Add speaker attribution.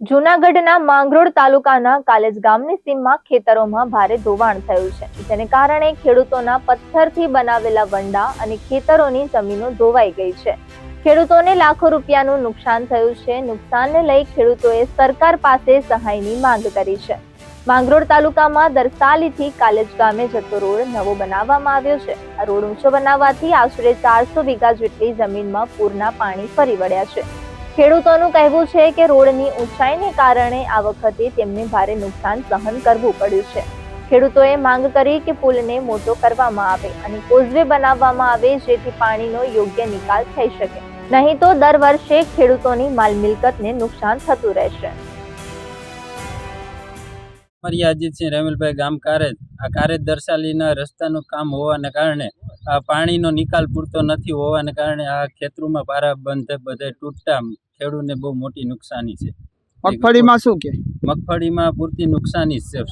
Speaker 1: જૂનાગઢના માંગરોળ તાલુકાના કાલેજ ગામની સીમમાં ખેતરોમાં ભારે ધોવાણ થયું છે, જેને કારણે ખેડૂતોના પથ્થરથી બનાવેલા વંડા અને ખેતરોની જમીનો ધોવાઈ ગઈ છે. ખેડૂતોને લાખો રૂપિયાનું નુકસાન થયું છે. નુકસાનને લઈ ખેડૂતોએ સરકાર પાસે સહાયની માંગ કરી છે. માંગરોળ તાલુકામાં દરસાલીથી કાલેજ ગામે જતો રોડ નવો બનાવવામાં આવ્યો છે. આ રોડ ઊંચો બનાવવાથી આશરે 400 વીઘા જેટલી જમીનમાં પૂરના પાણી ફરી વળ્યા છે. ખેડૂતોનું કહેવું છે કે રોડની ઊંચાઈને કારણે આ વખતે તેમને ભારે નુકસાન સહન કરવું પડ્યું છે. ખેડૂતોએ માંગ કરી કે પુલને મોટો કરવામાં આવે અને કોઝવે બનાવવામાં આવે, જેથી પાણીનો યોગ્ય નિકાલ થઈ શકે. નહીં તો દર વર્ષે ખેડૂતોની માલ મિલકતને નુકસાન થતું રહેશે.
Speaker 2: અજીતસિંહ રમેલભાઈ, ગામ કારેજ. આ કારેજ દરસાલીના રસ્તાનું કામ હોવાને કારણે આ પાણીનો નિકાલ પૂરતો નથી હોવાને કારણે આ ખેતરોમાં પારા બંધ બધે તૂટતા ખેડૂતને બહુ મોટી નુકસાની છે.
Speaker 3: મગફળીમાં શું કે
Speaker 2: મગફળીમાં પૂરતી નુકસાની છે 100%